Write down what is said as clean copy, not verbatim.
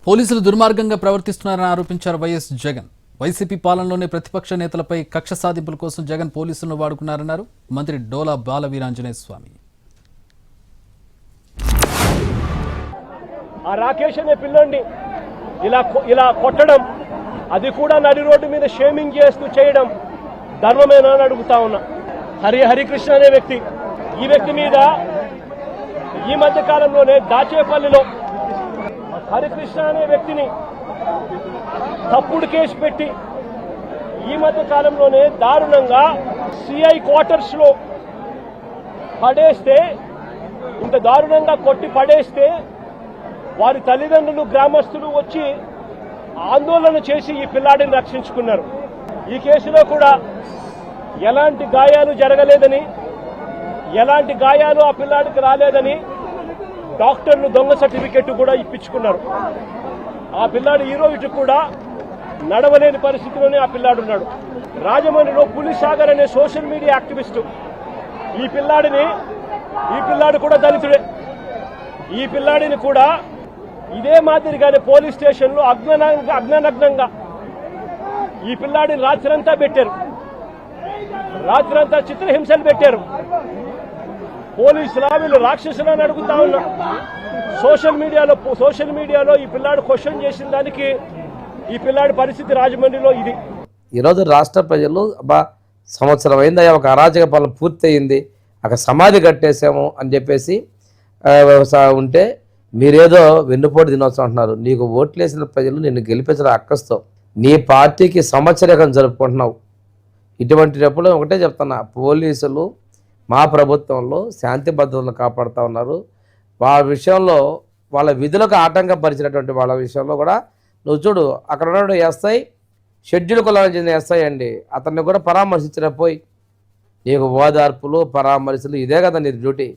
పోలీసులు దుర్మార్గంగా ప్రవర్తిస్తున్నారని ఆరోపించారు వైఎస్ జగన్. వైసీపీ పాలనలోనే ప్రతిపక్ష నేతలపై కక్ష సాధింపుల కోసం జగన్ పోలీసులను వాడుకున్నారన్నారు మంత్రి డోలా బాల వీరాంజనేయ స్వామి. ఆ రాకేష్ అనే పిల్లోడిని ఇలా కొట్టడం, అది కూడా నడి రోడ్డు మీద షేమింగ్ చేస్తూ చేయడం ధర్మమేనా అని అడుగుతా ఉన్నా. హరికృష్ణ అనే వ్యక్తి, ఈ వ్యక్తి మీద ఈ మధ్య కాలంలోనే దాచేపల్లిలో హరికృష్ణ అనే వ్యక్తిని తప్పుడు కేసు పెట్టి ఈ మధ్య కాలంలోనే దారుణంగా సిఐ క్వార్టర్స్ లో పడేస్తే, ఇంత దారుణంగా కొట్టి పడేస్తే వారి తల్లిదండ్రులు గ్రామస్తులు వచ్చి ఆందోళన చేసి ఈ పిల్లాడిని రక్షించుకున్నారు. ఈ కేసులో కూడా ఎలాంటి గాయాలు జరగలేదని, ఎలాంటి గాయాలు ఆ పిల్లాడికి రాలేదని డాక్టర్లు దొంగ సర్టిఫికెట్ కూడా ఇప్పించుకున్నారు. ఆ పిల్లాడు ఈ రోజు కూడా నడవలేని పరిస్థితిలోనే ఆ పిల్లాడు ఉన్నాడు. రాజమండ్రిలో పులిసాగర్ అనే సోషల్ మీడియా యాక్టివిస్టు ఈ పిల్లాడు కూడా దళితుడే. ఈ పిల్లాడిని కూడా ఇదే మాదిరిగానే పోలీస్ స్టేషన్లో అజ్ఞానగ్నంగా ఈ పిల్లాడిని రాత్రంతా పెట్టారు. రాత్రంతా చిత్రహింసలు పెట్టారు. పోలీసులా వీళ్ళు రాక్షసులని అడుగుతా ఉన్నా. సోషల్ మీడియాలో ఈ పిల్లాడు క్వశ్చన్ చేసిన దానికి ఈ పిల్లాడి పరిస్థితి రాజమండ్రిలో ఇది. ఈరోజు రాష్ట్ర ప్రజలు సంవత్సరం అయిందయ్యా, ఒక అరాచక పాలన పూర్తి అయింది, అక్కడ సమాధి కట్టేసాము అని చెప్పేసి ఉంటే మీరేదో వెన్నుపోటు దినోత్సవం అంటున్నారు. నీకు ఓట్లేసిన ప్రజలు నిన్ను గెలిపించిన అక్కస్తో నీ పార్టీకి సంవత్సరం జరుపుకుంటున్నావు. ఇటువంటిప్పుడు ఒకటే చెప్తున్నా, పోలీసులు మా ప్రభుత్వంలో శాంతి భద్రతలను కాపాడుతూ ఉన్నారు. వాళ్ళ విషయంలో వాళ్ళ విధులకు ఆటంకపరిచినటువంటి వాళ్ళ విషయంలో కూడా నువ్వు చూడు, అక్కడ ఉన్న ఎస్ఐ షెడ్యూల్ కులానికి చెందిన ఎస్ఐ అండి, అతన్ని కూడా పరామర్శించిన పోయి నీకు ఓదార్పులు పరామర్శలు ఇదే కదా నీ డ్యూటీ.